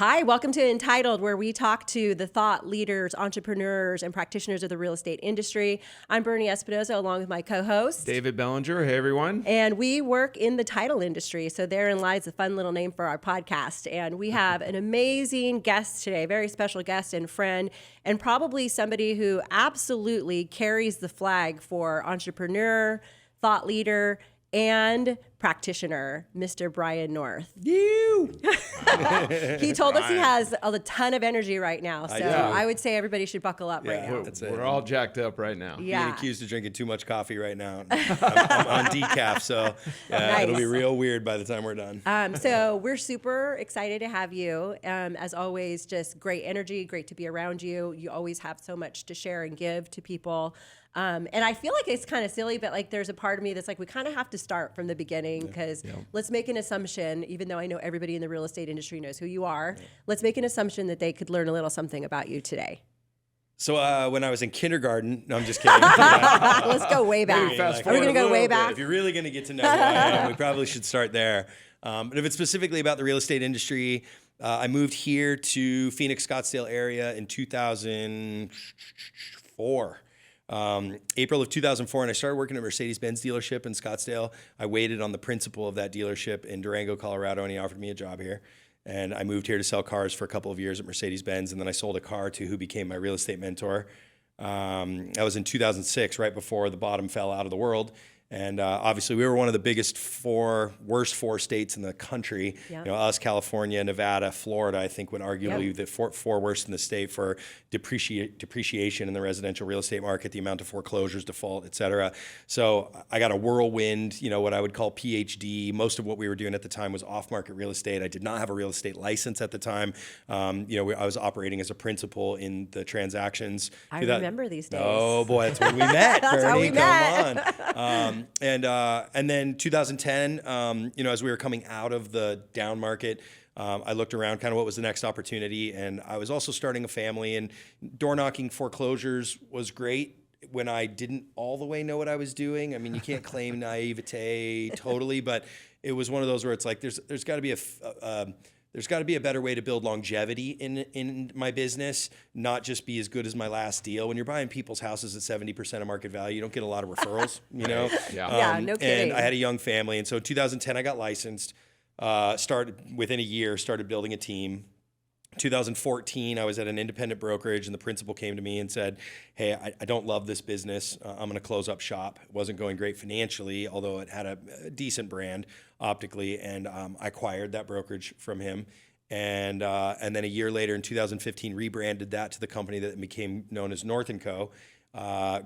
Hi, welcome to Entitled, where we talk to the thought leaders, entrepreneurs, and practitioners of the real estate industry. I'm Bernie Espinoza, along with my co-host, David Bellinger. Hey, everyone. And we work in the title industry, so therein lies a fun little name for our podcast. And we have an amazing guest today, very special guest and friend, and probably somebody who absolutely carries the flag for entrepreneur, thought leader, and practitioner, Mr. Brian North. You. He told us he has a ton of energy right now, so I would say everybody should buckle up right now. We're all jacked up right now. Yeah. Being accused of drinking too much coffee right now. I'm on decaf, so Nice. It'll be real weird by the time we're done. So we're super excited to have you. As always, just great energy, great to be around you. You always have so much to share and give to people. And I feel like it's kind of silly, but like there's a part of me that's like, we kind of have to start from the beginning because let's make an assumption, even though I know everybody in the real estate industry knows who you are, let's make an assumption that they could learn a little something about you today. So when I was in kindergarten, no, I'm just kidding. Let's go way back. Are we going to go way back? If you're really going to get to know who I am, we probably should start there. But if it's specifically about the real estate industry, I moved here to Phoenix, Scottsdale area in 2004. April of 2004, and I started working at Mercedes-Benz dealership in Scottsdale. I waited on the principal of that dealership in Durango, Colorado, and he offered me a job here. And I moved here to sell cars for a couple of years at Mercedes-Benz, and then I sold a car to who became my real estate mentor. That was in 2006, right before the bottom fell out of the world. And obviously, we were one of the worst four states in the country. Yep. You know, us, California, Nevada, Florida, I think would arguably the four worst in the state for depreciation in the residential real estate market, the amount of foreclosures, default, et cetera. So I got a whirlwind, what I would call PhD. Most of what we were doing at the time was off-market real estate. I did not have a real estate license at the time. I was operating as a principal in the transactions. I remember these days. Oh boy, that's when we met. That's how we met. Come on. And then 2010, as we were coming out of the down market, I looked around kind of what was the next opportunity. And I was also starting a family, and door knocking foreclosures was great when I didn't all the way know what I was doing. I mean, you can't claim naivete totally, but it was one of those where it's like, there's got to be there's got to be a better way to build longevity in my business, not just be as good as my last deal. When you're buying people's houses at 70% of market value, you don't get a lot of referrals, No kidding. And I had a young family. And so in 2010, I got licensed, started within a year, started building a team. 2014, I was at an independent brokerage, and the principal came to me and said, hey, I don't love this business. I'm going to close up shop. It wasn't going great financially, although it had a decent brand optically, and I acquired that brokerage from him. And then a year later in 2015, rebranded that to the company that became known as North & Co.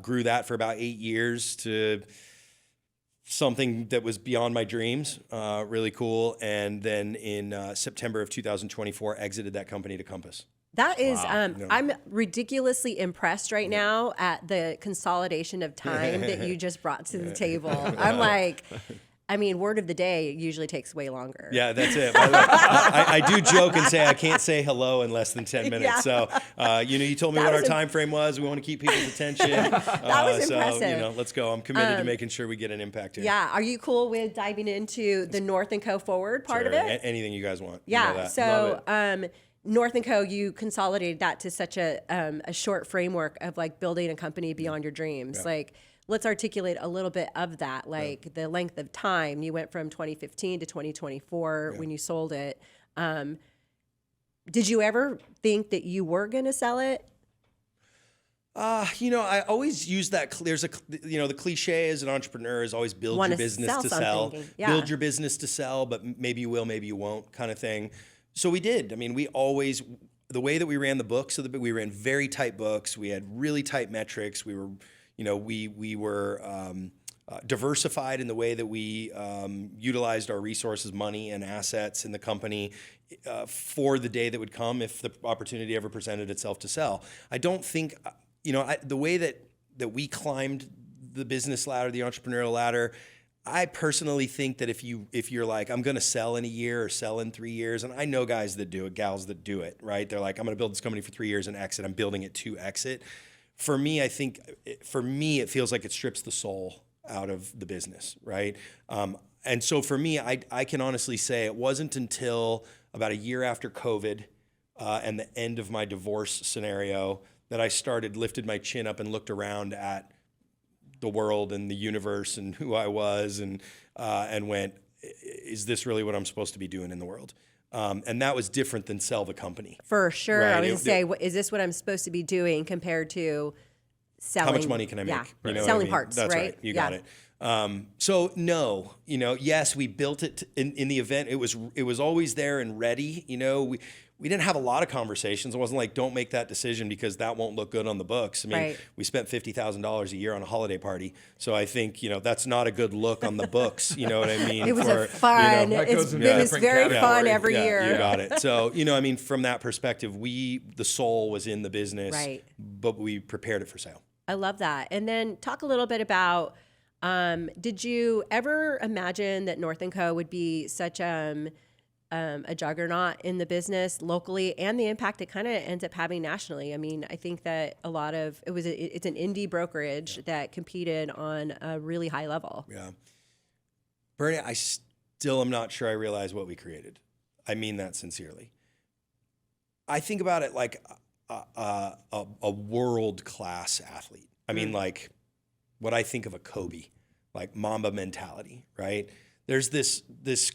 Grew that for about 8 years to something that was beyond my dreams, really cool. And then in September of 2024, exited that company to Compass. That is, I'm ridiculously impressed right now at the consolidation of time that you just brought to the table. I'm like, word of the day usually takes way longer. Yeah, that's it. I do joke and say I can't say hello in less than 10 minutes. Yeah. So, you told me what our time frame was. We want to keep people's attention. That was impressive. So, let's go. I'm committed to making sure we get an impact here. Yeah. Are you cool with diving into the North & Co. forward part of it? Anything you guys want. Yeah. You know that. So, North & Co., you consolidated that to such a short framework of like building a company beyond your dreams. Yeah. Like, let's articulate a little bit of that, like the length of time. You went from 2015 to 2024 when you sold it. Did you ever think that you were going to sell it? I always use that. The cliche as an entrepreneur is always build your business to sell. Yeah. Build your business to sell, but maybe you will, maybe you won't, kind of thing. So we did. We always, the way that we ran the books, we ran very tight books. We had really tight metrics. We were, we were diversified in the way that we utilized our resources, money and assets in the company for the day that would come if the opportunity ever presented itself to sell. I don't think, the way that we climbed the business ladder, the entrepreneurial ladder, I personally think that if you're like, I'm going to sell in a year or sell in 3 years, and I know guys that do it, gals that do it, right? They're like, I'm going to build this company for 3 years and exit. I'm building it to exit. For me, it feels like it strips the soul out of the business, right? And so for me, I can honestly say it wasn't until about a year after COVID and the end of my divorce scenario that I lifted my chin up and looked around at the world and the universe and who I was and went, is this really what I'm supposed to be doing in the world? And that was different than sell the company. For sure. Right? I was going to say, is this what I'm supposed to be doing compared to selling? How much money can I make? Yeah. You know Selling what I mean? parts, That's right? You got it. So no, yes, we built it in the event. It was always there and ready. We didn't have a lot of conversations. It wasn't like, don't make that decision because that won't look good on the books. I mean, right. We spent $50,000 a year on a holiday party. So I think, that's not a good look on the books. You know what I mean? It was a fun. It was very fun every year. You got it. So, from that perspective, the soul was in the business, right. But we prepared it for sale. I love that. And then talk a little bit about, did you ever imagine that North & Co. would be such a juggernaut in the business locally and the impact it kind of ends up having nationally? I mean, I think that it's an indie brokerage that competed on a really high level. Yeah. Bernie, I still am not sure I realize what we created. I mean that sincerely. I think about it like a world-class athlete. I mean, like what I think of a Kobe, like Mamba mentality, right? There's this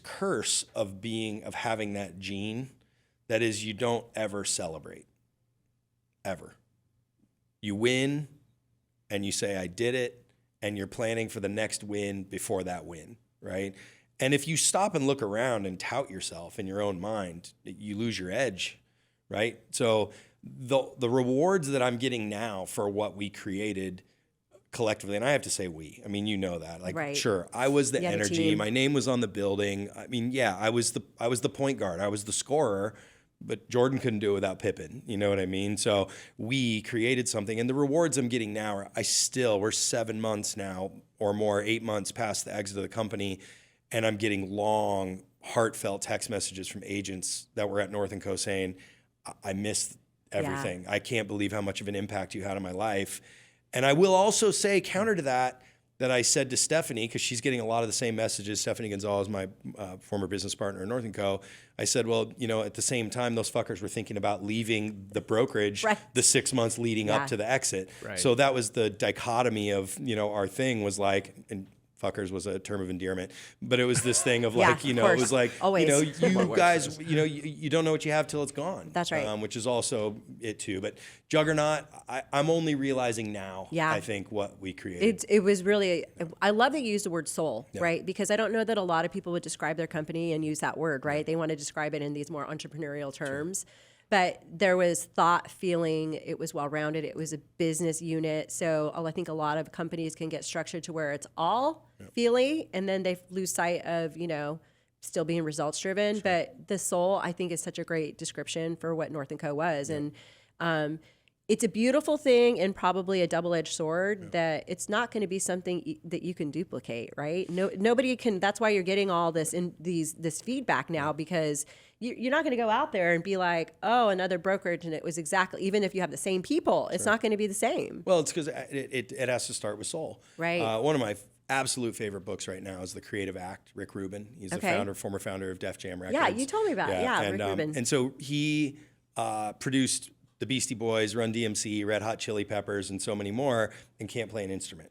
curse of having that gene that is you don't ever celebrate, ever. You win and you say, I did it, and you're planning for the next win before that win, right? And if you stop and look around and tout yourself in your own mind, you lose your edge, right? So the rewards that I'm getting now for what we created collectively, and I have to say we. I mean, you know that. Like, right. Sure, I was the energy. My name was on the building. I mean, yeah, I was the point guard. I was the scorer, but Jordan couldn't do it without Pippen. You know what I mean? So we created something, and the rewards I'm getting now are we're 7 months now or more, 8 months past the exit of the company, and I'm getting long, heartfelt text messages from agents that were at North & Co. saying, I missed everything. Yeah. I can't believe how much of an impact you had on my life. And I will also say, counter to that I said to Stephanie, because she's getting a lot of the same messages, Stephanie Gonzalez, my former business partner in North & Co., I said, well, at the same time, those fuckers were thinking about leaving the brokerage the 6 months leading up to the exit. Right. So that was the dichotomy of, our thing was like, and fuckers was a term of endearment, but it was this thing of like, it was like, always. You guys, you don't know what you have till it's gone. That's right. Which is also it too. But juggernaut, I'm only realizing now, I think, what we created. It was really, I love that you used the word soul, right? Because I don't know that a lot of people would describe their company and use that word, right? They want to describe it in these more entrepreneurial terms. Sure. But there was thought, feeling, it was well-rounded, it was a business unit. So I think a lot of companies can get structured to where it's all feeling, and then they lose sight of, still being results-driven. Sure. But the soul, I think, is such a great description for what North & Co. was. Yeah. And it's a beautiful thing and probably a double-edged sword that it's not going to be something that you can duplicate, right? Nobody can. That's why you're getting all this this feedback now, because you're not going to go out there and be like, oh, another brokerage, and it was exactly, even if you have the same people, it's not going to be the same. Well, it's because it has to start with soul. Right. One of my absolute favorite books right now is The Creative Act, Rick Rubin. He's the former founder of Def Jam Records. Yeah, you told me about it. Yeah, and, Rick Rubin. And so he produced the Beastie Boys, Run DMC, Red Hot Chili Peppers, and so many more, and can't play an instrument.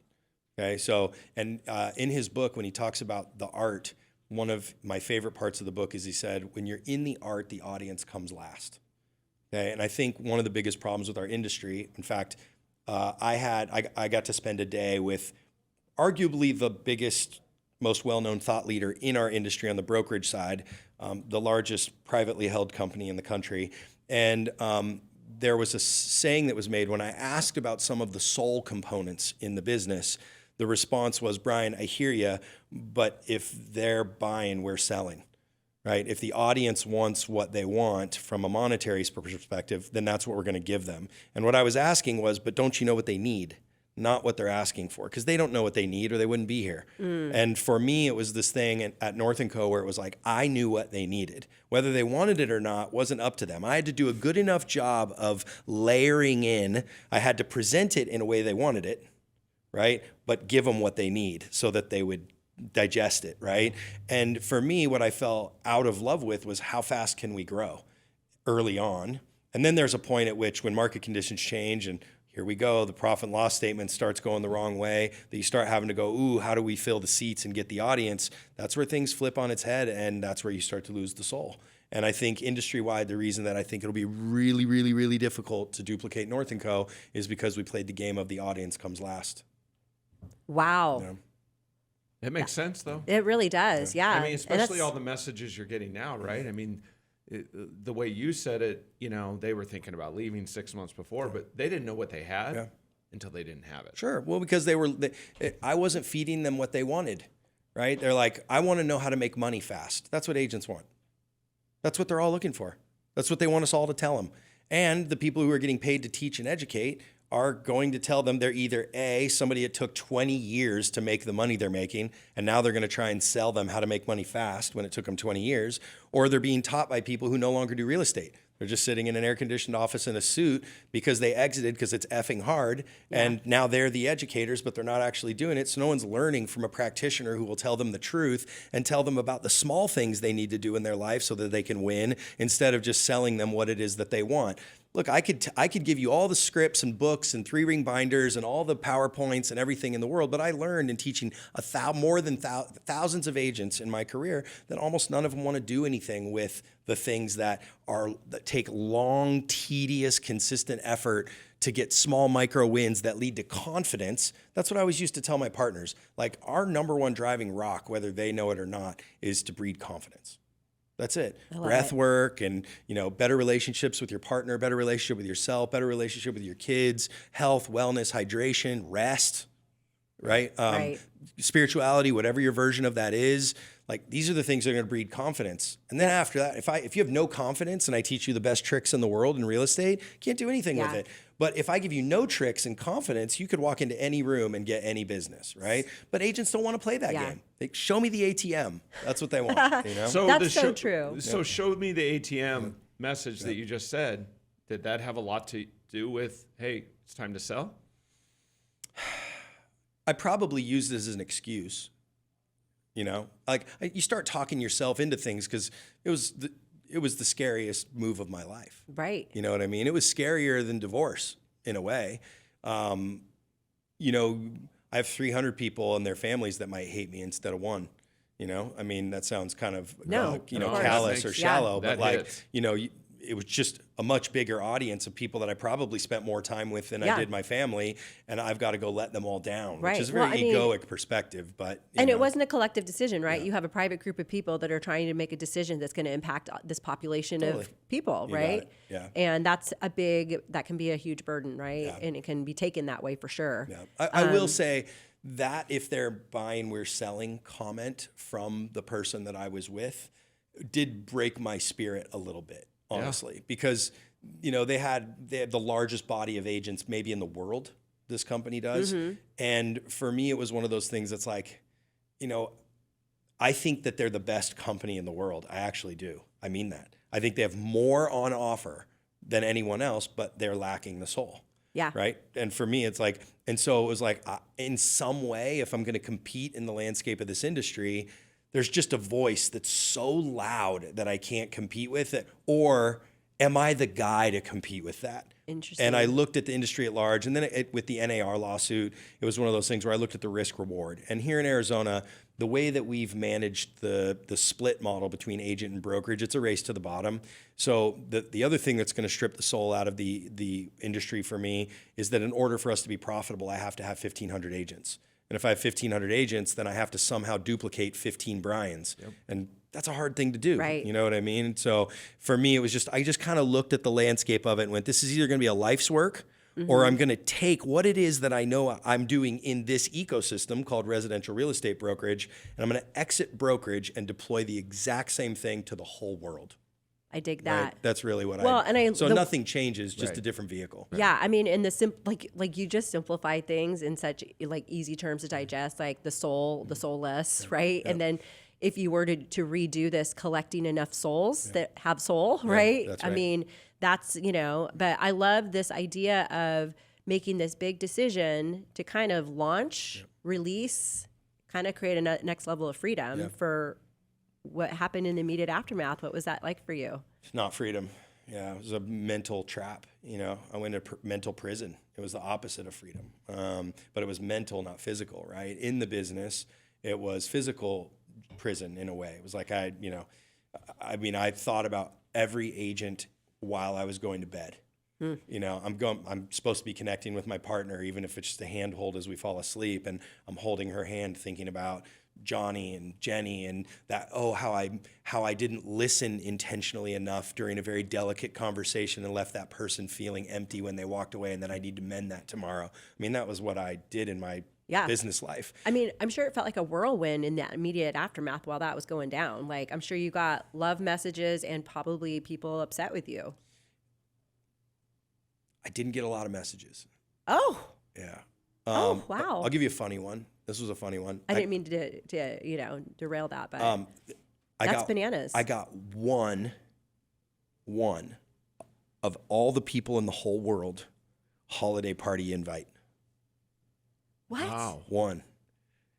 Okay, so, and in his book, when he talks about the art, one of my favorite parts of the book is he said, when you're in the art, the audience comes last. Okay, and I think one of the biggest problems with our industry, in fact, I got to spend a day with arguably the biggest, most well-known thought leader in our industry on the brokerage side, the largest privately held company in the country. And there was a saying that was made when I asked about some of the soul components in the business. The response was, Brian, I hear you, but if they're buying, we're selling, right? If the audience wants what they want from a monetary perspective, then that's what we're going to give them. And what I was asking was, but don't you know what they need? Not what they're asking for, because they don't know what they need or they wouldn't be here. And for me, it was this thing at North & Co. where it was like, I knew what they needed. Whether they wanted it or not wasn't up to them. I had to do a good enough job of layering in. I had to present it in a way they wanted it, right? But give them what they need so that they would digest it, right? And for me, what I fell out of love with was how fast can we grow? early on. And then there's a point at which when market conditions change and here we go, the profit and loss statement starts going the wrong way, that you start having to go, ooh, how do we fill the seats and get the audience? That's where things flip on its head, and that's where you start to lose the soul. And I think industry-wide, the reason that I think it'll be really, really, really difficult to duplicate North & Co. is because we played the game of the audience comes last. Wow. You know? It makes sense, though. It really does. Yeah. I mean, especially all the messages you're getting now, right? I mean, the way you said it, they were thinking about leaving 6 months before, but they didn't know what they had until they didn't have it. Sure. Well, because I wasn't feeding them what they wanted, right? They're like, I want to know how to make money fast. That's what agents want. That's what they're all looking for. That's what they want us all to tell them. And the people who are getting paid to teach and educate are going to tell them they're either A, somebody that took 20 years to make the money they're making, and now they're going to try and sell them how to make money fast when it took them 20 years, or they're being taught by people who no longer do real estate. They're just sitting in an air-conditioned office in a suit because they exited because it's effing hard, and now they're the educators, but they're not actually doing it. So no one's learning from a practitioner who will tell them the truth and tell them about the small things they need to do in their life so that they can win, instead of just selling them what it is that they want. Look, I could give you all the scripts and books and 3-ring binders and all the PowerPoints and everything in the world, but I learned in teaching more than thousands of agents in my career that almost none of them want to do anything with the things that take long, tedious, consistent effort to get small micro wins that lead to confidence. That's what I always used to tell my partners. Like, our number one driving rock, whether they know it or not, is to breed confidence. That's it. Breath work and, better relationships with your partner, better relationship with yourself, better relationship with your kids, health, wellness, hydration, rest, right? Spirituality, whatever your version of that is. Like, these are the things that are going to breed confidence. And then after that, if you have no confidence and I teach you the best tricks in the world in real estate, you can't do anything with it. But if I give you no tricks and confidence, you could walk into any room and get any business, right? But agents don't want to play that game. They show me the ATM. That's what they want. So that's so true. So show me the ATM message that you just said. Did that have a lot to do with, hey, it's time to sell? I probably used this as an excuse. Like, you start talking yourself into things because it was the scariest move of my life. Right. You know what I mean? It was scarier than divorce in a way. I have 300 people and their families that might hate me instead of one. I mean, that sounds kind of callous or shallow, but it was just a much bigger audience of people that I probably spent more time with than I did my family, and I've got to go let them all down, which is a very egoic perspective. But it wasn't a collective decision, right? You have a private group of people that are trying to make a decision that's going to impact this population of people, right? Yeah. And that can be a huge burden, right? Yeah. And it can be taken that way for sure. Yeah. I will say that if they're buying, we're selling comment from the person that I was with did break my spirit a little bit. Honestly, because they have the largest body of agents maybe in the world. This company does, and for me, it was one of those things that's like, I think that they're the best company in the world. I actually do. I mean that. I think they have more on offer than anyone else, but they're lacking the soul. Yeah. Right. And for me, it's like, and so it was like, in some way, if I'm going to compete in the landscape of this industry, there's just a voice that's so loud that I can't compete with it. Or am I the guy to compete with that? Interesting. And I looked at the industry at large. And then with the NAR lawsuit, it was one of those things where I looked at the risk reward. And here in Arizona, the way that we've managed the split model between agent and brokerage, it's a race to the bottom. So the other thing that's going to strip the soul out of the industry for me is that in order for us to be profitable, I have to have 1,500 agents. And if I have 1,500 agents, then I have to somehow duplicate 15 Brians. Yep. And that's a hard thing to do. Right. You know what I mean? So for me, it was I just kind of looked at the landscape of it and went, this is either going to be a life's work or I'm going to take what it is that I know I'm doing in this ecosystem called residential real estate brokerage, and I'm going to exit brokerage and deploy the exact same thing to the whole world. I dig that. Right? That's really what so nothing changes, just a different vehicle. Yeah, I mean, in the like you just simplify things in such easy terms to digest, like the soulless, right? And then if you were to redo this, collecting enough souls that have soul, right? That's right? I mean, that's but I love this idea of making this big decision to kind of launch, release, kind of create a next level of freedom for what happened in the immediate aftermath. What was that like for you? It's not freedom. Yeah, it was a mental trap. I went to mental prison. It was the opposite of freedom, but it was mental, not physical. Right? In the business, it was physical prison in a way. It was like I thought about every agent while I was going to bed. I'm supposed to be connecting with my partner, even if it's just a handhold as we fall asleep, and I'm holding her hand, thinking about Johnny and Jenny and that, how I didn't listen intentionally enough during a very delicate conversation and left that person feeling empty when they walked away, and then I need to mend that tomorrow. I mean, that was what I did in my business life. I mean, I'm sure it felt like a whirlwind in that immediate aftermath while that was going down. Like, I'm sure you got love messages and probably people upset with you. I didn't get a lot of messages. Oh. Yeah. Oh, wow. I'll give you a funny one. This was a funny one. I didn't mean to derail that, but that's bananas. I got one of all the people in the whole world holiday party invite. What? Wow. One.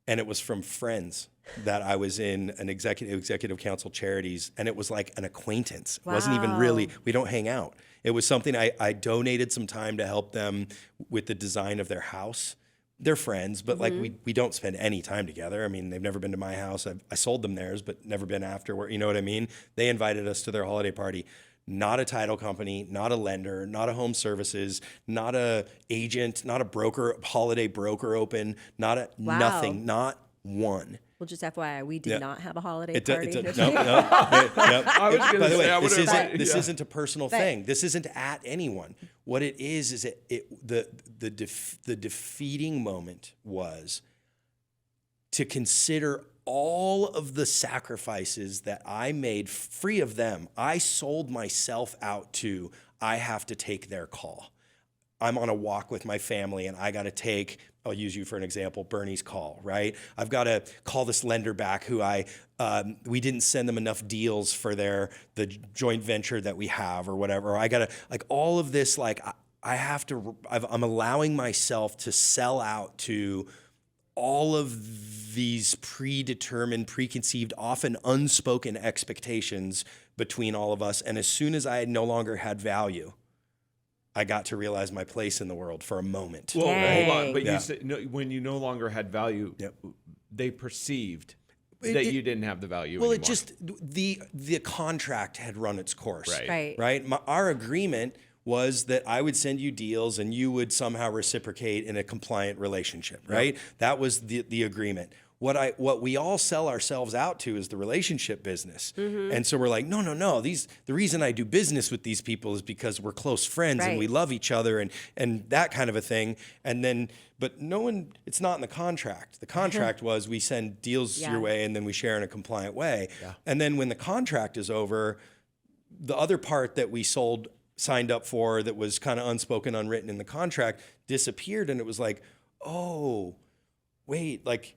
And it was from friends that I was in an executive council charities, and it was like an acquaintance. It wasn't even really, we don't hang out. It was something I donated some time to help them with the design of their house. They're friends, but like we don't spend any time together. I mean, they've never been to my house. I sold them theirs, but never been afterward. You know what I mean? They invited us to their holiday party. Not a title company, not a lender, not a home services, not a agent, not a broker, holiday broker open, nothing, not one. Well, just FYI, we did not have a holiday party. No. I was going to say, this isn't a personal thing. This isn't at anyone. What it is the defeating moment was to consider all of the sacrifices that I made free of them. I sold myself out to, I have to take their call. I'm on a walk with my family and I got to take, I'll use you for an example, Bernie's call, right? I've got to call this lender back who we didn't send them enough deals for the joint venture that we have or whatever. Or I got to, like all of this, like I'm allowing myself to sell out to all of these predetermined, preconceived, often unspoken expectations between all of us. And as soon as I no longer had value, I got to realize my place in the world for a moment. Well, Dang. hold on. But you said when you no longer had value, they perceived that you didn't have the value anymore. It just, the contract had run its course. Right. Our agreement was that I would send you deals and you would somehow reciprocate in a compliant relationship, right? Yep. That was the agreement. What we all sell ourselves out to is the relationship business. Mm-hmm. And so we're like, no. The reason I do business with these people is because we're close friends and we love each other and that kind of a thing. And then, but no one, it's not in the contract. The contract was we send deals your way and then we share in a compliant way. Yeah. And then when the contract is over, the other part that we signed up for that was kind of unspoken, unwritten in the contract disappeared. And it was like, oh, wait, like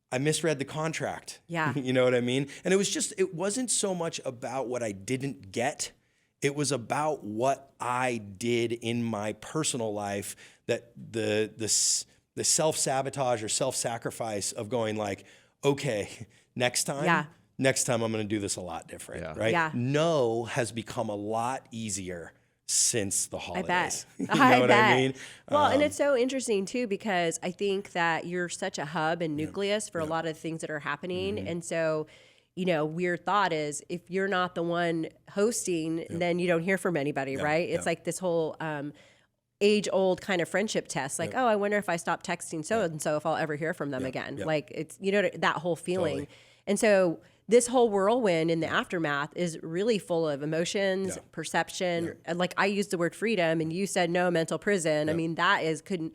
I misread the contract. Yeah. You know what I mean? And it wasn't so much about what I didn't get. It was about what I did in my personal life, that the self-sabotage or self-sacrifice of going like, okay, next time I'm going to do this a lot different, right? Yeah. No has become a lot easier since the holidays. I bet. You know what I mean? Well, and it's so interesting too, because I think that you're such a hub and nucleus for a lot of things that are happening. Mm-hmm. And so, weird thought is if you're not the one hosting, then you don't hear from anybody, right? It's like this whole age-old kind of friendship test. Like, I wonder if I stop texting so-and-so if I'll ever hear from them again. Like it's, that whole feeling. Totally. And so this whole whirlwind in the aftermath is really full of emotions, perception. And like I used the word freedom and you said no, mental prison. I mean, that is, could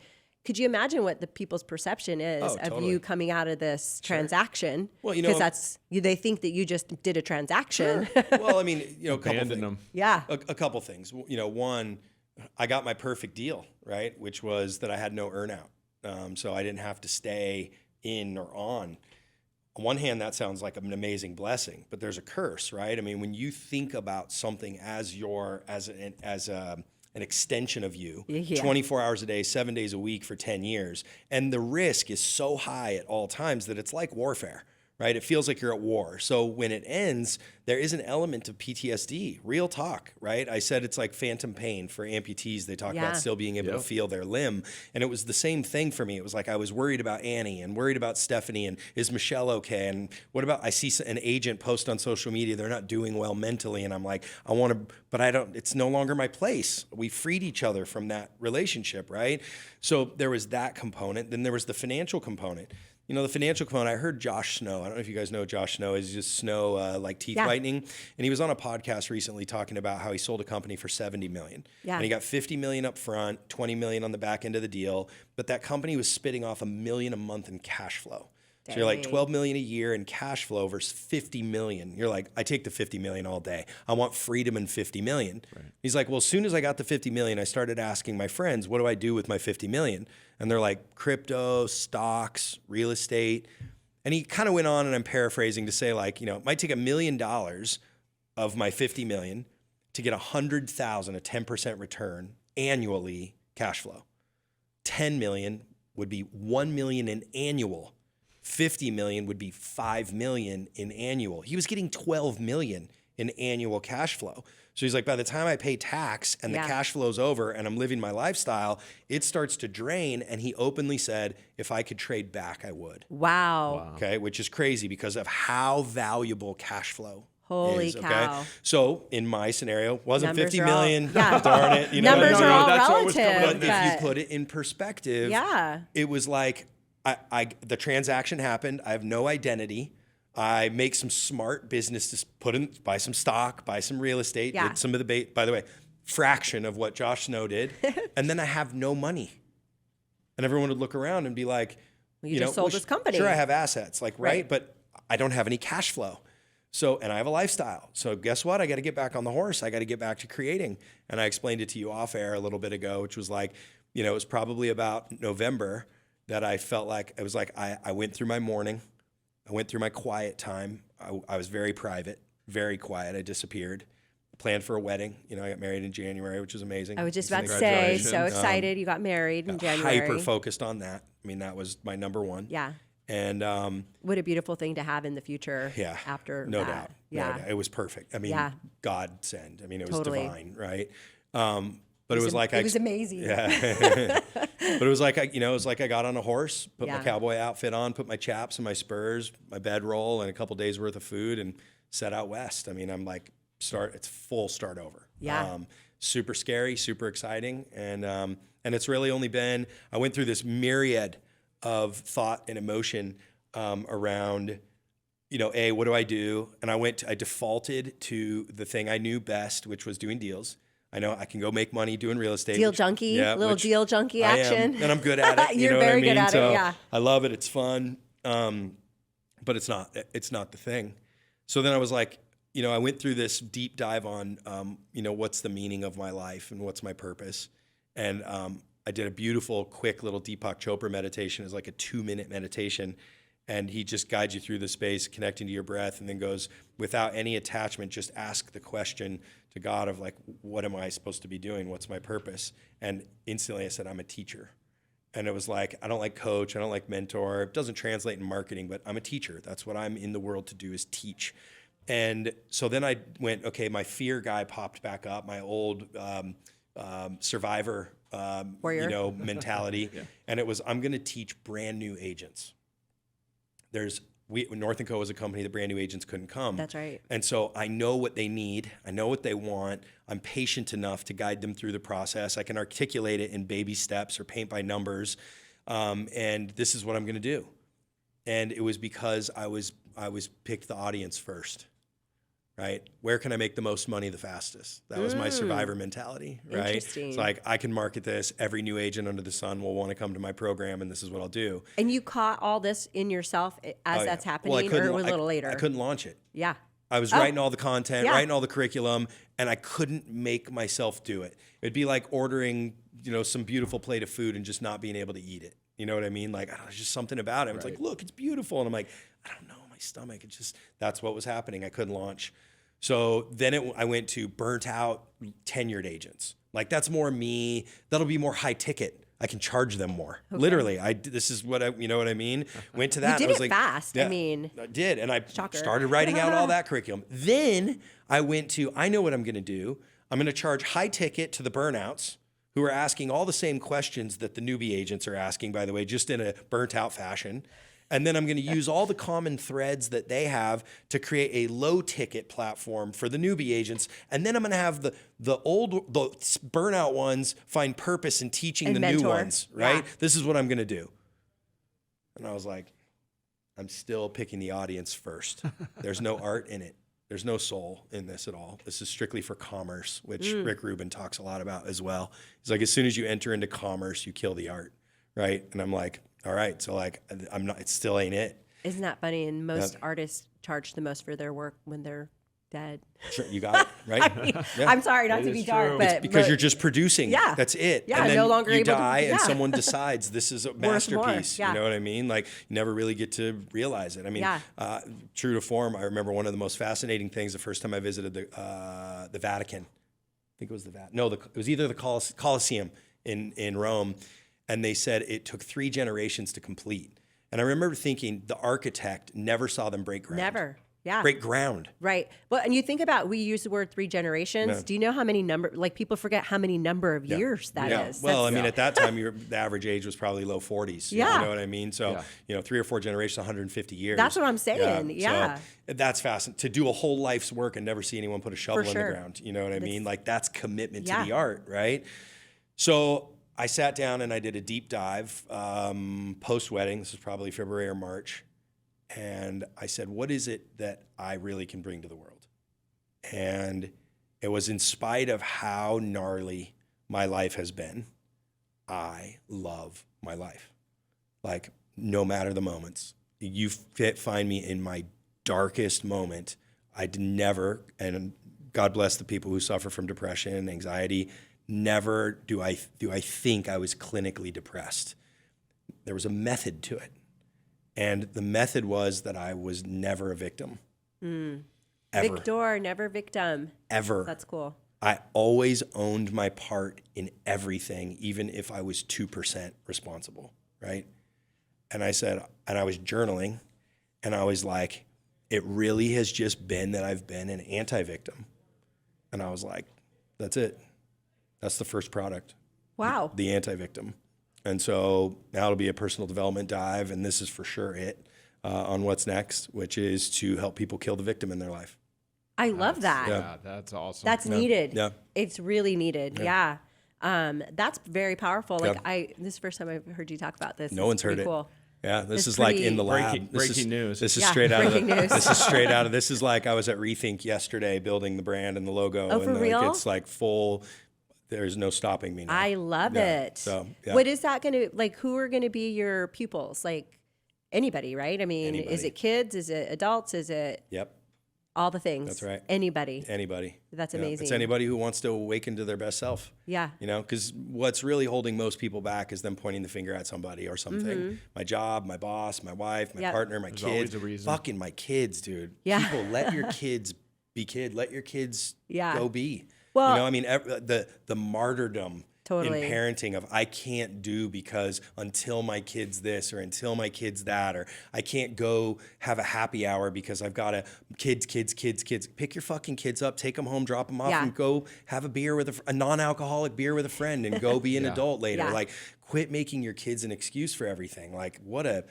you imagine what the people's perception is of you coming out of this transaction? Well, because they think that you just did a transaction. Sure. Well, I mean, a couple things. Them. Yeah. A couple things. One, I got my perfect deal, right? Which was that I had no earnout. So I didn't have to stay in or on. On one hand, that sounds like an amazing blessing, but there's a curse, right? I mean, when you think about something as an extension of you, 24 hours a day, 7 days a week for 10 years, and the risk is so high at all times that it's like warfare, right? It feels like you're at war. So when it ends, there is an element of PTSD, real talk, right? I said it's like phantom pain for amputees. They talk about still being able to feel their limb. And it was the same thing for me. It was like I was worried about Annie and worried about Stephanie and is Michelle okay? And what about, I see an agent post on social media, they're not doing well mentally. And I'm like, I want to, but I don't, it's no longer my place. We freed each other from that relationship, right? So there was that component. Then there was the financial component. You know, the financial component, I heard Josh Snow. I don't know if you guys know who Josh Snow is. Just Snow, like teeth whitening. And he was on a podcast recently talking about how he sold a company for $70 million. Yeah. And he got $50 million up front, $20 million on the back end of the deal. But that company was spitting off $1 million a month in cash flow. Dang. So you're like $12 million a year in cash flow versus $50 million. You're like, I take the $50 million all day. I want freedom in $50 million. Right. He's like, well, as soon as I got the $50 million, I started asking my friends, what do I do with my $50 million? And they're like, crypto, stocks, real estate. And he kind of went on, and I'm paraphrasing, to say like, you know, it might take $1 million of my $50 million to get $100,000, a 10% return annually cash flow. 10 million would be 1 million in annual. 50 million would be 5 million in annual. He was getting 12 million in annual cash flow. So he's like, by the time I pay tax and the cash flow's over and I'm living my lifestyle, it starts to drain. And he openly said, if I could trade back, I would. Wow. Okay, which is crazy because of how valuable cash flow Holy is. cow. Okay? So in my scenario, wasn't Numbers 50 are all- million. yeah. Darn it. You know, Numbers are all that's what was relative. coming up but next. if you put it in perspective, Yeah. it was like, the transaction happened. I have no identity. I make some smart business to buy some stock, buy some real estate, did some of the, by the way, fraction of what Josh Snow did. And then I have no money. And everyone would look around and be like, well, you just sold this company. Sure, I have assets, like, right? But I don't have any cash flow. So, and I have a lifestyle. So guess what? I got to get back on the horse. I got to get back to creating. And I explained it to you off air a little bit ago, which was like, you know, it was probably about November that I felt like, it was like, I went through my morning. I went through my quiet time. I was very private, very quiet. I disappeared. Planned for a wedding. You know, I got married in January, which was amazing. I was just about to say, so excited you got married in January. Hyper focused on that. I mean, that was my number one. Yeah. And what a beautiful thing to have in the future. Yeah, After no that. doubt. Yeah. No doubt. It was perfect. I mean, God send. I mean, it was divine, right? But it was like it was amazing. Yeah. But it was like it was like I got on a horse, put my cowboy outfit on, put my chaps and my spurs, my bedroll, and a couple days worth of food, and set out west. I mean, I'm like, it's full start over. Yeah. Super scary, super exciting, and it's really only been, I went through this myriad of thought and emotion around, you know, what do I do? And I defaulted to the thing I knew best, which was doing deals. I know I can go make money doing real estate. Deal junkie, little deal junkie action. And I'm good at it. You're very good at it, yeah. I love it. It's fun. But it's not the thing. So then I was like, you know, I went through this deep dive on, you know, what's the meaning of my life and what's my purpose. And I did a beautiful, quick little Deepak Chopra meditation. It's like a 2-minute meditation. And he just guides you through the space, connecting to your breath, and then goes, without any attachment, just ask the question to God of like, what am I supposed to be doing? What's my purpose? And instantly I said, I'm a teacher. And it was like, I don't like coach, I don't like mentor. It doesn't translate in marketing, but I'm a teacher. That's what I'm in the world to do, is teach. And so then I went, okay, my fear guy popped back up, my old survivor Warrior. you know, mentality. And it was, I'm going to teach brand new agents. North & Co was a company that brand new agents couldn't come. That's right. And so I know what they need. I know what they want. I'm patient enough to guide them through the process. I can articulate it in baby steps or paint by numbers. And this is what I'm going to do. And it was because I was picked the audience first. Right? Where can I make the most money the fastest? That was my survivor mentality, right? Interesting. It's like, I can market this. Every new agent under the sun will want to come to my program, and this is what I'll do. And you caught all this in yourself as that's happening, or a little later? I couldn't launch it. Yeah. I was writing all the content, writing all the curriculum, and I couldn't make myself do it. It'd be like ordering, you know, some beautiful plate of food and just not being able to eat it. You know what I mean? Like, there's just something about it. It's like, look, it's beautiful. And I'm like, I don't know, my stomach. It's just, that's what was happening. I couldn't launch. So then I went to burnt out, tenured agents. Like, that's more me. That'll be more high ticket. I can charge them more. Literally, this is what you know what I mean? Went to that. You did and I was it like, fast. yeah, I mean, I did. And I shocker. started writing out all that curriculum. Then I went to, I know what I'm going to do. I'm going to charge high ticket to the burnouts who are asking all the same questions that the newbie agents are asking, by the way, just in a burnt out fashion. And then I'm going to use all the common threads that they have to create a low ticket platform for the newbie agents. And then I'm going to have the burnout ones find purpose in teaching And the mentor. new ones, right? Yeah. This is what I'm going to do. And I was like, I'm still picking the audience first. There's no art in it. There's no soul in this at all. This is strictly for commerce, which Rick Rubin talks a lot about as well. He's like, as soon as you enter into commerce, you kill the art, right? And I'm like, all right, so like, I'm not. It still ain't it. Isn't that funny? And most artists charge the most for their work when they're dead. Sure, you got it, right? I mean, I'm sorry not It to is be dark, true. but Because you're just producing. Yeah. That's it. Yeah, and then no longer you able to- die and yeah. someone decides this is a masterpiece. Yeah. You know what I mean? Like, you never really get to realize it. I mean, Yeah. True to form, I remember one of the most fascinating things the first time I visited the Vatican. I think it was the Vatican. No, it was either the Colosseum in Rome. And they said it took 3 generations to complete. And I remember thinking the architect never saw them break ground. never. Yeah. Break ground. Right. Well, and you think about, we use the word 3 generations. Yeah. Do you know how many people forget how many number of years that is? Well, I That's- mean, at that time, the average age was probably low 40s. Yeah. You know what I mean? So, 3 or 4 generations, 150 years. That's what I'm saying. Yeah. So that's fascinating. To do a whole life's work and never see anyone put a shovel in sure. the ground. You know what I mean? Like, that's commitment Yeah. to the art, right? So I sat down and I did a deep dive post-wedding. This was probably February or March. And I said, what is it that I really can bring to the world? And it was in spite of how gnarly my life has been, I love my life. Like, no matter the moments. You find me in my darkest moment. I'd never, and God bless the people who suffer from depression, anxiety, never do I think I was clinically depressed. There was a method to it. And the method was that I was never a victim. Ever. Victor, never victim. Ever. That's cool. I always owned my part in everything, even if I was 2% responsible, right? And I said, and I was journaling, and I was like, it really has just been that I've been an anti-victim. And I was like, that's it. That's the first product. Wow. The anti-victim. And so now it'll be a personal development dive, and this is for sure it on what's next, which is to help people kill the victim in their life. I love that. Yeah, that's awesome. That's needed. Yeah. It's really needed. Yeah. That's very powerful. Like Yeah. this is the first time I've heard you talk about this. No It's one's heard pretty it. Cool. Yeah, this It's is like pretty- in the lab. Breaking news. This is Yeah, straight out of breaking news. This is straight out of. This is like I was at Rethink yesterday building the brand and the logo. Oh, and for like, real? it's like full. There's no stopping me now. I love Yeah. it. So, yeah. What is that going to, like, who are going to be your pupils? Like anybody, right? I mean, is Anybody. it kids? Is it adults? Is it Yep. all the things? That's right. Anybody. Anybody. That's Yeah. amazing. It's anybody who wants to awaken to their best self. Yeah. You know, because what's really holding most people back is them pointing the finger at somebody or something. My job, my boss, my wife, my Yep. partner, my There's always kids. a reason. Fucking my kids, dude. Yeah. People, let your kids be kid. Let your kids Yeah. go be. Well- you know, I mean, the martyrdom Totally. in parenting of I can't do because until my kid's this or until my kid's that, or I can't go have a happy hour because I've got a kids. Pick your fucking kids up, take them home, drop them off, Yeah. and go have a beer with a non-alcoholic beer with a friend and go be an adult later. Yeah. Like, quit making your kids an excuse for everything. Like, what a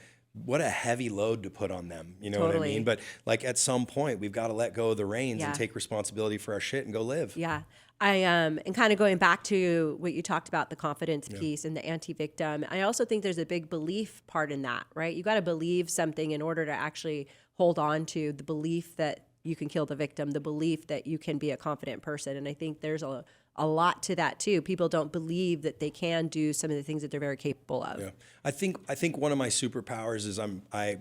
heavy load to put on them. You know what I Totally. mean? But like at some point, we've got to let go of the reins Yeah. and take responsibility for our shit and go live. Yeah. And kind of going back to what you talked about, the confidence piece and the anti-victim, I also think there's a big belief part in that, right? You got to believe something in order to actually hold on to the belief that you can kill the victim, the belief that you can be a confident person. And I think there's a lot to that too. People don't believe that they can do some of the things that they're very capable of. Yeah. I think one of my superpowers is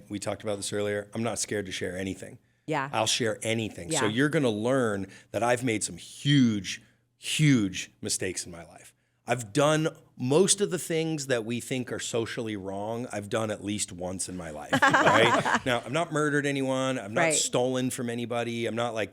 we talked about this earlier. I'm not scared to share anything. Yeah. I'll share anything. So Yeah. you're going to learn that I've made some huge mistakes in my life. I've done most of the things that we think are socially wrong. I've done at least once in my life. Right? Now, I've not murdered anyone. I've not Right. stolen from anybody. I'm not like,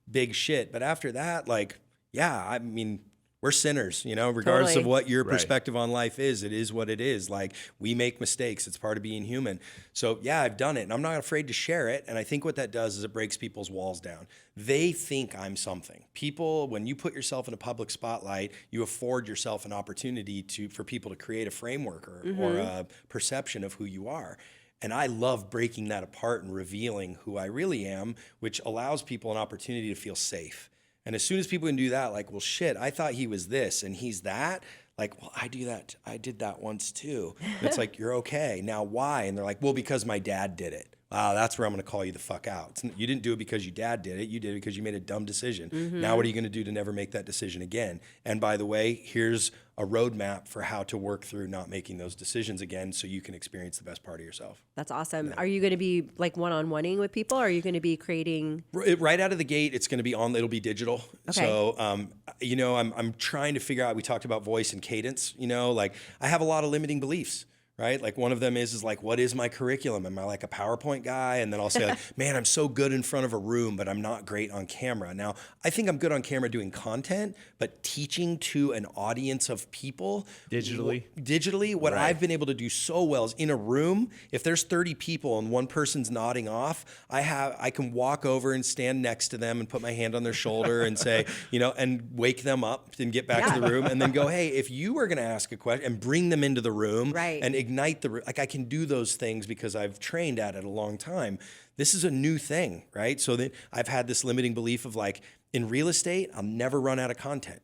big shit. But after that, like, yeah, I mean, we're sinners, you know, regardless Totally. of what your Right. perspective on life is. It is what it is. Like, we make mistakes. It's part of being human. So yeah, I've done it, and I'm not afraid to share it. And I think what that does is it breaks people's walls down. They think I'm something. People, when you put yourself in a public spotlight, you afford yourself an opportunity for people to create a framework or a perception of who you are. And I love breaking that apart and revealing who I really am, which allows people an opportunity to feel safe. And as soon as people can do that, like, well, shit, I thought he was this and he's that. Like, well, I do that. I did that once too. And it's like, you're okay. Now, why? And they're like, well, because my dad did it. That's where I'm going to call you the fuck out. You didn't do it because your dad did it. You did it because you made a dumb decision. Now what are you going to do to never make that decision again? And by the way, here's a roadmap for how to work through not making those decisions again so you can experience the best part of yourself. That's awesome. Yeah. Are you going to be like one-on-oneing with people? Or are you going to be creating? Right out of the gate, it's going to be it'll be digital. Okay. So, you know, I'm trying to figure out, we talked about voice and cadence, you know, like I have a lot of limiting beliefs. Right? Like one of them is like, what is my curriculum? Am I like a PowerPoint guy? And then I'll say like, man, I'm so good in front of a room, but I'm not great on camera. Now, I think I'm good on camera doing content, but teaching to an audience of people digitally, what I've been able to do so well is in a room, if there's 30 people and one person's nodding off, I can walk over and stand next to them and put my hand on their shoulder and say, you know, and wake them up and get back to the room and then go, hey, if you were going to ask a question, and bring them into the room and ignite like I can do those things because I've trained at it a long time. This is a new thing, right? So that I've had this limiting belief of like, in real estate, I'll never run out of content.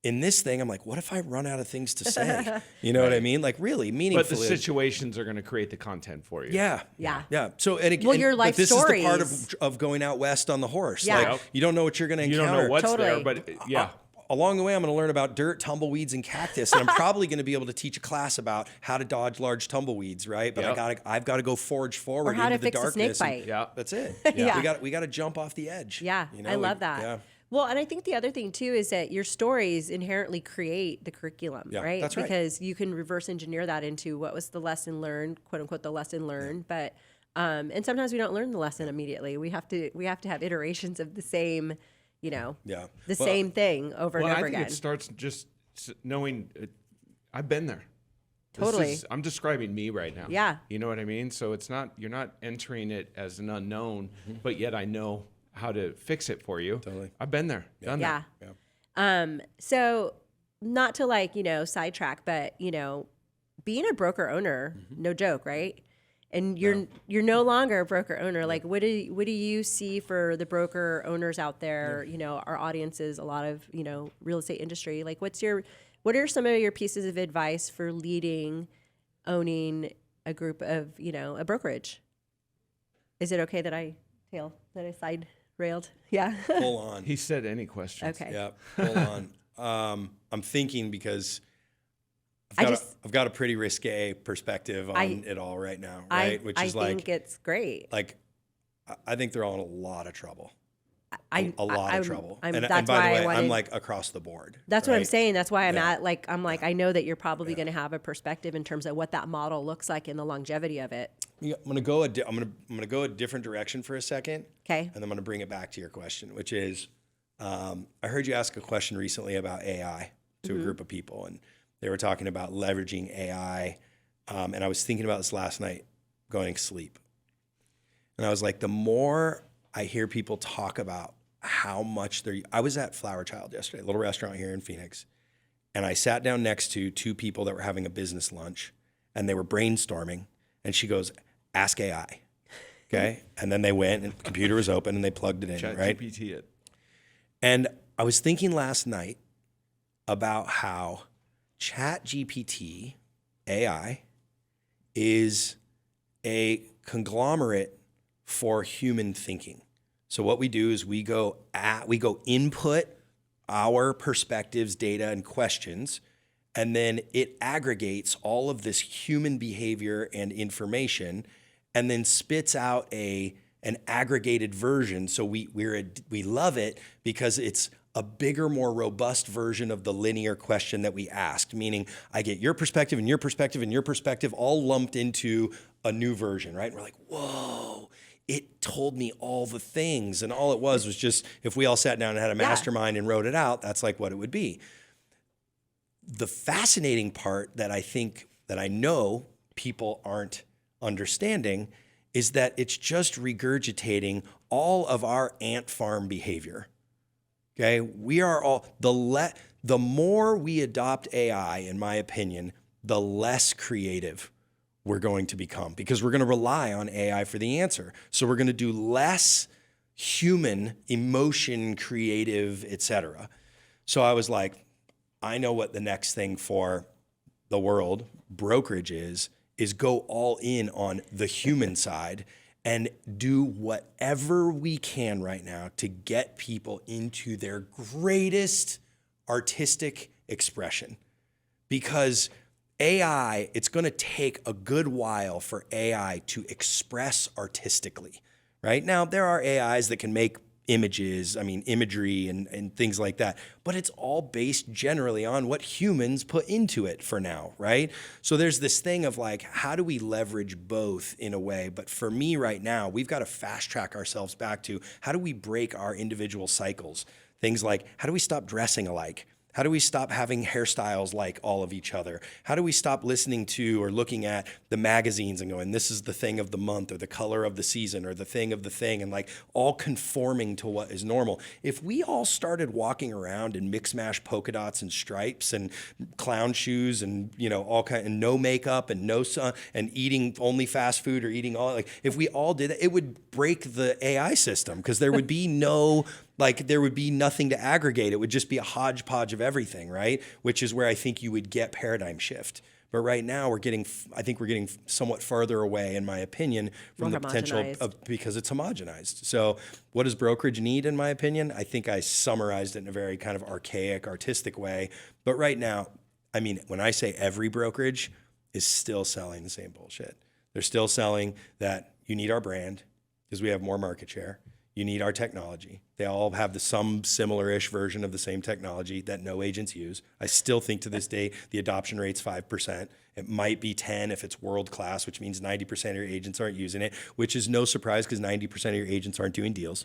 In this thing, I'm like, what if I run out of things to say? You know what I mean? Like really meaningfully. But the situations are going to create the content for you. Yeah. So, your life this stories. is the part of going out west on the horse. Yeah. Like, you don't know what you're going to encounter. You don't know what's there, but along the way, I'm going to learn about dirt, tumbleweeds, and cactus, and I'm probably going to be able to teach a class about how to dodge large tumbleweeds, right? But I've got to go forge forward into the darkness. Or how to fix a snake bite. That's it. We got to jump off the edge. Yeah, you know? I love that. Yeah. Well, and I think the other thing too is that your stories inherently create the curriculum, right? That's right. Because you can reverse engineer that into what was the lesson learned, quote unquote, the lesson learned, but. And sometimes we don't learn the lesson immediately. We have to have iterations of the same. You know, same thing over and over again. I think it starts just knowing I've been there. Totally. I'm describing me right now. Yeah. You know what I mean? So you're not entering it as an unknown, but yet I know how to fix it for you. Totally. I've been there, done that. Yeah. So not to sidetrack, but being a broker owner, no joke, right? And you're no longer a broker owner. Like, what do you see for the broker owners out there? Our audience is a lot of real estate industry. Like, what are some of your pieces of advice for owning a group of a brokerage? Is it okay that I side railed? Yeah. Full on. He said any questions. Okay. Yeah. Full on. I'm thinking because. I've got a pretty risque perspective on it all right now, right? I think it's great. Like, I think they're all in a lot of trouble. A lot of trouble. And by the way, I'm like across the board. That's what I'm saying. That's why I know that you're probably going to have a perspective in terms of what that model looks like and the longevity of it. I'm gonna go a different direction for a second. Okay. And I'm gonna bring it back to your question, which is, I heard you ask a question recently about AI to a group of people, and they were talking about leveraging AI, and I was thinking about this last night, going to sleep. And I was like, the more I hear people talk about how much I was at Flower Child yesterday, a little restaurant here in Phoenix, and I sat down next to two people that were having a business lunch, and they were brainstorming, and she goes, ask AI, okay? And then they went, and the computer was open, and they plugged it in, right? GPT it. And I was thinking last night about how ChatGPT AI is a conglomerate for human thinking. So what we do is we go input our perspectives, data, and questions, and then it aggregates all of this human behavior and information, and then spits out an aggregated version. So we love it because it's a bigger, more robust version of the linear question that we asked, meaning I get your perspective and your perspective and your perspective all lumped into a new version, right? And we're like, whoa, it told me all the things. And all it was just, if we all sat down and had a mastermind and wrote it out, that's like what it would be. the fascinating part that I know people aren't understanding is that it's just regurgitating all of our ant farm behavior. Okay, we are all the more we adopt AI, in my opinion, the less creative we're going to become, because we're going to rely on AI for the answer. So we're going to do less human emotion, creative, etc. So I was like, I know what the next thing for the world brokerage is go all in on the human side and do whatever we can right now to get people into their greatest artistic expression. Because AI, it's going to take a good while for AI to express artistically, right? Now, there are AIs that can make images, imagery and things like that, but it's all based generally on what humans put into it for now, right? So there's this thing of like, how do we leverage both in a way? But for me right now, we've got to fast track ourselves back to how do we break our individual cycles? Things like, how do we stop dressing alike? How do we stop having hairstyles like all of each other? How do we stop listening to or looking at the magazines and going, this is the thing of the month or the color of the season or the thing of the thing, and like all conforming to what is normal? If we all started walking around in mix mash polka dots and stripes and clown shoes and, all kind, and no makeup and no sun and eating only fast food or eating all, like if we all did that, it would break the AI system, because there would be there would be nothing to aggregate. It would just be a hodgepodge of everything, right? Which is where I think you would get paradigm shift. But right now I think we're getting somewhat farther away, in my opinion, from the potential because it's homogenized. So what does brokerage need, in my opinion? I think I summarized it in a very kind of archaic, artistic way. But right now, when I say every brokerage is still selling the same bullshit. They're still selling that you need our brand because we have more market share. You need our technology. They all have some similar-ish version of the same technology that no agents use. I still think to this day, the adoption rate's 5%. It might be 10 if it's world-class, which means 90% of your agents aren't using it, which is no surprise because 90% of your agents aren't doing deals.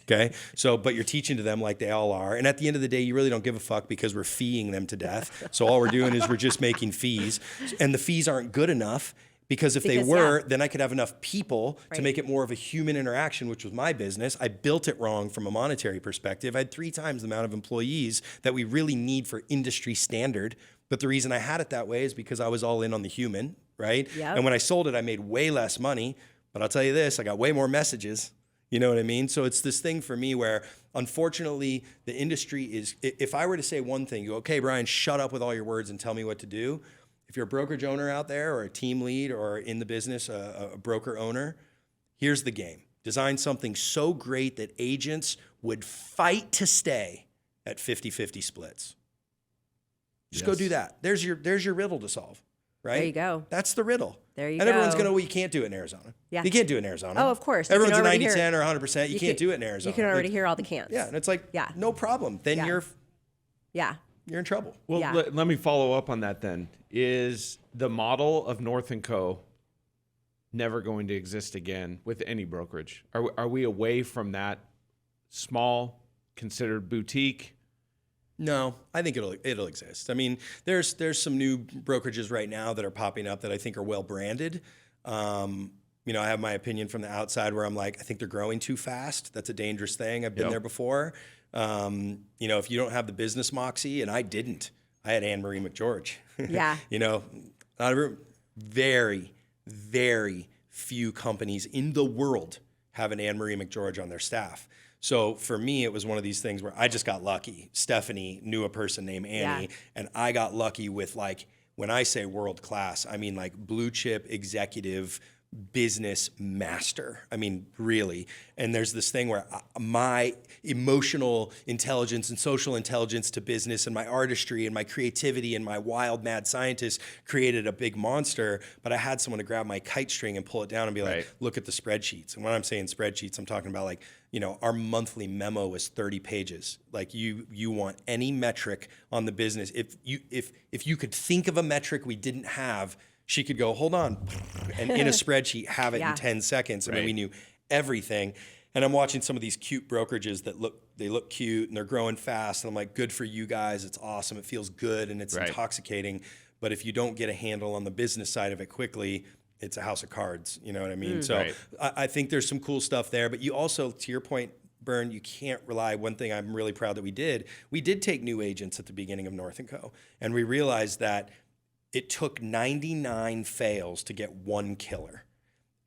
Okay? So, but you're teaching to them like they all are. And at the end of the day, you really don't give a fuck because we're feeing them to death. So all we're doing is we're just making fees. And the fees aren't good enough. Because they were, then I could have enough people to make it more of a human interaction, which was my business. I built it wrong from a monetary perspective. I had 3 times the amount of employees that we really need for industry standard. But the reason I had it that way is because I was all in on the human, right? Yep. And when I sold it, I made way less money. But I'll tell you this, I got way more messages. You know what I mean? So it's this thing for me where, unfortunately, the industry is, if I were to say one thing, you go, okay, Brian, shut up with all your words and tell me what to do. If you're a brokerage owner out there or a team lead or in the business, a broker owner, here's the game. Design something so great that agents would fight to stay at 50-50 splits. Just go do that. There's your riddle to solve, right? There you go. That's the riddle. There you go. And everyone's going to, well, you can't do it in Arizona. Yeah. You can't do it in Arizona. Oh, of course. Everyone's a 90-10 or 100%. You can't do it in Arizona. You can already hear all the can'ts. Yeah, and it's like, no problem. Then you're in trouble. Well, let me follow up on that then. Is the model of North & Co. never going to exist again with any brokerage? Are we away from that small, considered boutique? No, I think it'll exist. There's some new brokerages right now that are popping up that I think are well branded. I have my opinion from the outside where I'm like, I think they're growing too fast. That's a dangerous thing. I've been there before. If you don't have the business moxie, and I didn't, I had Anne Marie McGeorge. Yeah. Very, very few companies in the world have an Anne Marie McGeorge on their staff. So for me, it was one of these things where I just got lucky. Stephanie knew a person named Annie, and I got lucky with, like, when I say world class, I mean like blue chip executive business master. Really. And there's this thing where my emotional intelligence and social intelligence to business and my artistry and my creativity and my wild mad scientist created a big monster, but I had someone to grab my kite string and pull it down and be like, look at the spreadsheets. And when I'm saying spreadsheets, I'm talking about like, our monthly memo is 30 pages. Like you want any metric on the business. If you could think of a metric we didn't have, she could go, hold on, and in a spreadsheet have it in 10 seconds. We knew everything. And I'm watching some of these cute brokerages that look cute and they're growing fast. And I'm like, good for you guys. It's awesome. It feels good and it's intoxicating. But if you don't get a handle on the business side of it quickly, it's a house of cards. You know what I mean? So I think there's some cool stuff there. But you also, to your point, Bern, you can't rely. One thing I'm really proud that we did take new agents at the beginning of North & Co. And we realized that it took 99 fails to get one killer.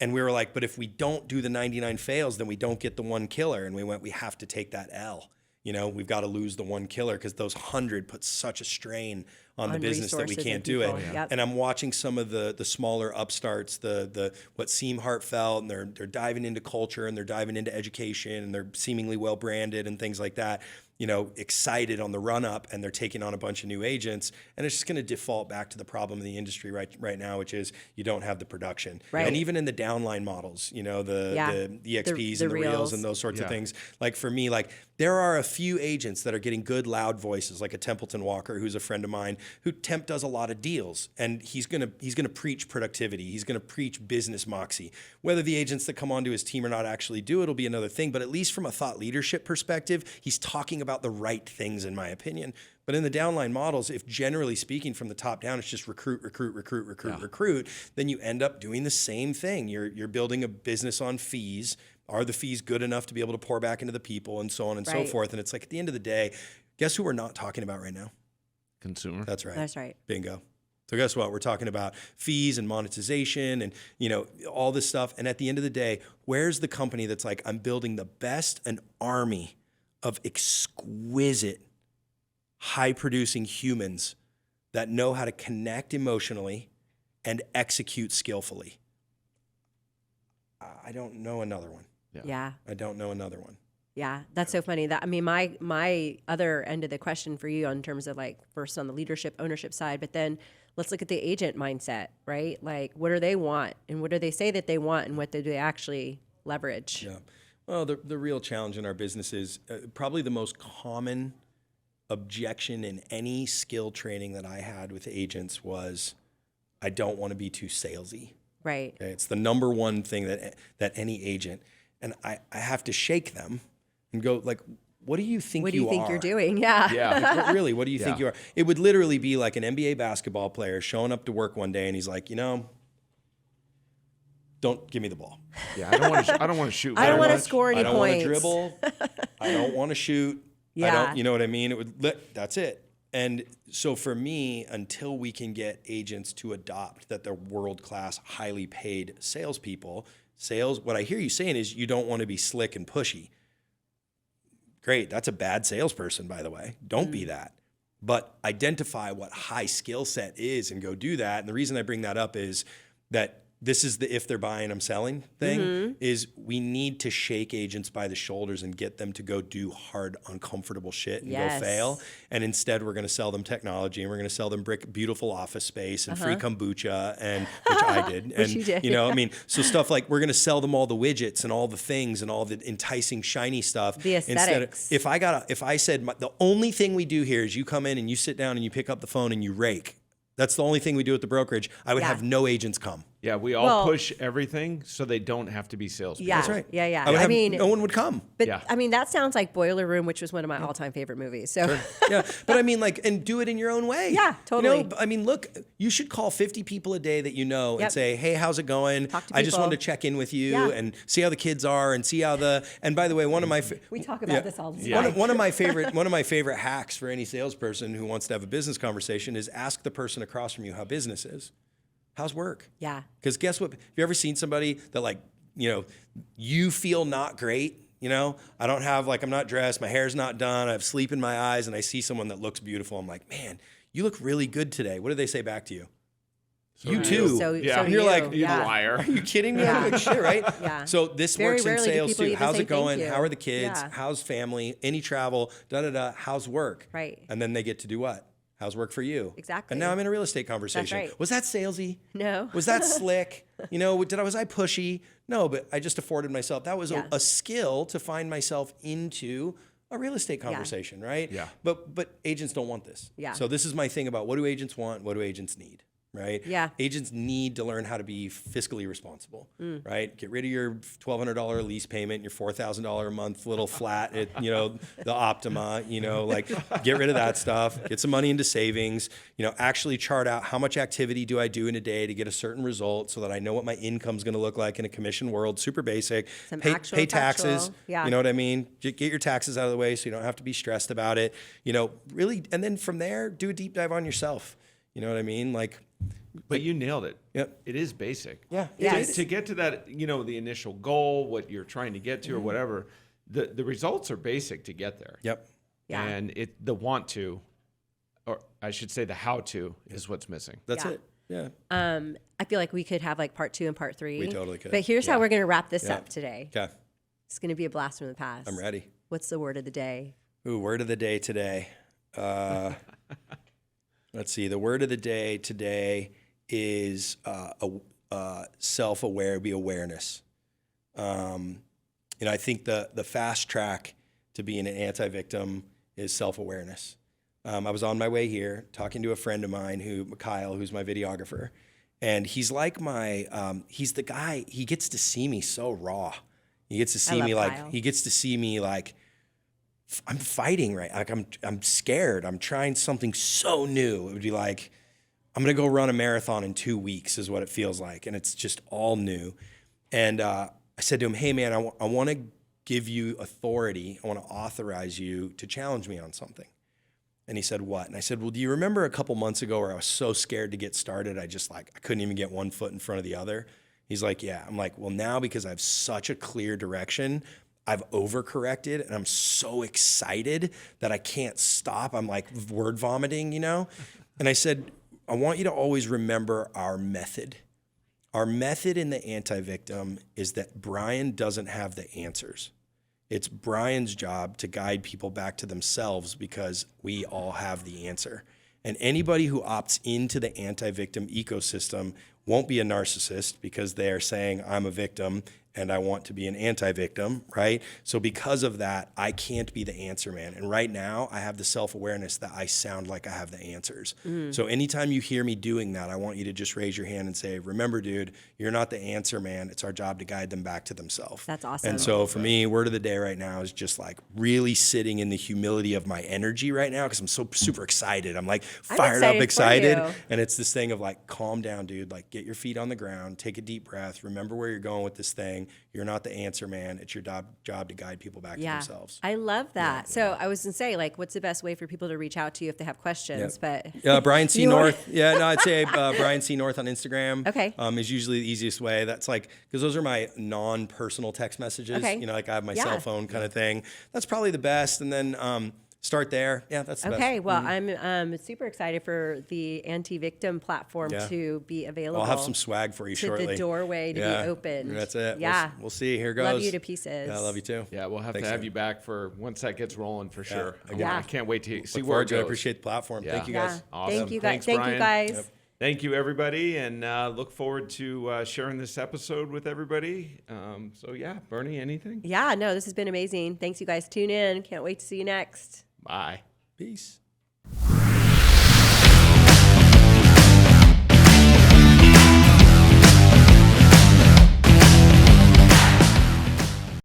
And we were like, but if we don't do the 99 fails, then we don't get the one killer. And we have to take that L. You know, we've got to lose the one killer because those 100 put such a strain on the business that we can't do it. Yep. And I'm watching some of the smaller upstarts, the what seem heartfelt, and they're diving into culture and they're diving into education and they're seemingly well branded and things like that. You know, excited on the run up, and they're taking on a bunch of new agents, and it's just going to default back to the problem in the industry right now, which is you don't have the production. Right. And even in the downline models, you know, the EXPs and the reels and those sorts of things. Like for me, like there are a few agents that are getting good loud voices, like a Templeton Walker, who's a friend of mine, who Temp does a lot of deals, and he's gonna preach productivity. He's gonna preach business moxie. Whether the agents that come onto his team or not actually do it'll be another thing. But at least from a thought leadership perspective, he's talking about the right things, in my opinion. But in the downline models, if generally speaking from the top down, it's just recruit, then you end up doing the same thing. You're building a business on fees. Are the fees good enough to be able to pour back into the people and so on and so forth? And it's like at the end of the day, guess who we're not talking about right now? Consumer. That's right. That's right. Bingo. So guess what? We're talking about fees and monetization and, you know, all this stuff. And at the end of the day, where's the company that's like, I'm building the best, an army of exquisite, high-producing humans that know how to connect emotionally and execute skillfully? I don't know another one. Yeah. I don't know another one. Yeah, that's so funny. That I mean, my other end of the question for you in terms of like first on the leadership ownership side, but then let's look at the agent mindset, right? Like, what do they want, and what do they say that they want, and what do they actually leverage? Yeah. Well, the real challenge in our business is probably the most common objection in any skill training that I had with agents was, I don't want to be too salesy. Right. Okay? It's the number one thing that any agent, and I have to shake them and go like, what do you think What do you think are? you're doing? Yeah. Yeah. Like, what do you think you are? It would literally be like an NBA basketball player showing up to work one day and he's like, you know, don't give me the ball. Yeah. I don't want to shoot. I don't want to much. score any I don't want points. to dribble. I don't want to shoot. Yeah. You know what I mean? That's it. And so for me, until we can get agents to adopt that they're world-class, highly paid salespeople, what I hear you saying is you don't want to be slick and pushy. Great. That's a bad salesperson, by the way. Don't be that. But identify what high skill set is and go do that. And the reason I bring that up is that this is the if they're buying, I'm selling thing, is we need to shake agents by the shoulders and get them to go do hard, uncomfortable shit and go fail. And instead, we're going to sell them technology, and we're going to sell them beautiful office space and free kombucha, and which I did. And you did. you know, I mean, so stuff like we're going to sell them all the widgets and all the things and all the enticing, shiny stuff. The aesthetics. Instead of, if I said the only thing we do here is you come in and you sit down and you pick up the phone and you rake. That's the only thing we do at the brokerage. I would have no agents come. Yeah, we all push everything so they don't have to be salespeople. Yeah, That's right. Yeah. I mean, no one would come. But I mean, that sounds like Boiler Room, which was one of my all-time favorite movies. So Yeah, but I mean, like, and do it in your own way. Yeah, totally. You know, I mean, look, you should call 50 people a day that you know and say, hey, how's it going? Talk to I just people. wanted to check in with you and see how the kids are and see how and by the way, one of my we talk about this all the time. one of my favorite hacks for any salesperson who wants to have a business conversation is ask the person across from you how business is. How's work? Yeah. Because guess what? Have you ever seen somebody that, like, you know, you feel not great? You know, I'm not dressed, my hair's not done, I have sleep in my eyes, and I see someone that looks beautiful. I'm like, man, you look really good today. What do they say back to you? You too. So and you're like, you're the liar. Are you kidding me? I'm like, shit, right? Yeah. So this Very works in rarely do sales people too. even How's say it going? thank you. How are the kids? Yeah. How's family? Any travel? How's work? Right. And then they get to do what? How's work for you? Exactly. And now I'm in a real estate conversation. right. Was that salesy? No. Was that slick? You know, was I pushy? No, but I just afforded myself. That was a skill to find myself into a real estate conversation, right? Yeah. But agents don't want this. Yeah. So this is my thing about what do agents want? What do agents need? right? Yeah. Agents need to learn how to be fiscally responsible, right? Get rid of your $1,200 lease payment, your $4,000 a month little flat at, the Optima, like get rid of that stuff, get some money into savings, actually chart out how much activity do I do in a day to get a certain result so that I know what my income's going to look like in a commission world. Super basic. Some Pay actual taxes. factual. Yeah. You know what I mean? Get your taxes out of the way so you don't have to be stressed about it. Really, and then from there, do a deep dive on yourself. You know what I mean? But you nailed it. Yep. It is basic. Yeah. Yes. To get to that, the initial goal, what you're trying to get to or whatever, the results are basic to get there. Yep. Yeah. And the want to, or I should say the how to, is what's missing. That's Yeah. it. Yeah. I feel like we could have like part 2 and part 3. We totally could. But here's how we're going to wrap this Yeah. up today. Okay. It's going to be a blast from the past. I'm ready. What's the word of the day? Ooh, word of the day today. Let's see. The word of the day today is self-aware, be awareness. I think the fast track to being an anti-victim is self-awareness. I was on my way here talking to a friend of mine, Kyle, who's my videographer. And he's like he's the guy, he gets to see me so raw. He gets to see me Kyle. he gets to see me like, I'm fighting, right? Like I'm scared. I'm trying something so new. It would be like, I'm going to go run a marathon in 2 weeks is what it feels like. And it's just all new. And I said to him, hey man, I want to give you authority. I want to authorize you to challenge me on something. And he said, what? And I said, well, do you remember a couple months ago where I was so scared to get started? I couldn't even get one foot in front of the other. He's like, yeah. I'm like, well, now because I have such a clear direction, I've overcorrected and I'm so excited that I can't stop. I'm like word vomiting, And I said, I want you to always remember our method. Our method in the anti-victim is that Brian doesn't have the answers. It's Brian's job to guide people back to themselves because we all have the answer. And anybody who opts into the anti-victim ecosystem won't be a narcissist because they are saying, I'm a victim and I want to be an anti-victim, right? So because of that, I can't be the answer man. And right now, I have the self-awareness that I sound like I have the answers. So anytime you hear me doing that, I want you to just raise your hand and say, remember, dude, you're not the answer man. It's our job to guide them back to themselves. That's awesome. And so for me, word of the day right now is just like really sitting in the humility of my energy right now because I'm so super excited. I'm like fired up, excited. And it's this thing of like, calm down, dude. Like get your feet on the ground, take a deep breath, remember where you're going with this thing. You're not the answer man. It's your job to guide people back to themselves. I love that. So I was going to say, like, what's the best way for people to reach out to you if they have questions? But Brian C. North. Yeah, no, I'd say Brian C. North on Instagram. Okay. Is usually the easiest way. That's like, because those are my non-personal text messages. Okay. Like I have my cell phone kind of thing. That's probably the best. And then start there. Yeah, that's the best. Okay, well, I'm super excited for the anti-victim platform to be available. I'll have some swag for you shortly. The doorway to be opened. That's it. Yeah. We'll see. Here goes. Love you to pieces. Yeah, I love you too. Yeah, we'll have Thanks, to have man. you back for once that gets rolling for sure. Yeah. I can't wait to see Look where forward it to it. goes. I appreciate the platform. Yeah. Thank you guys. Awesome. Thank you guys. Thanks, Thank Brian. you guys. Yep. Thank you, everybody, and look forward to sharing this episode with everybody. So, yeah, Bernie, anything? Yeah, no, this has been amazing. Thanks, you guys. Tune in. Can't wait to see you next. Bye. Peace.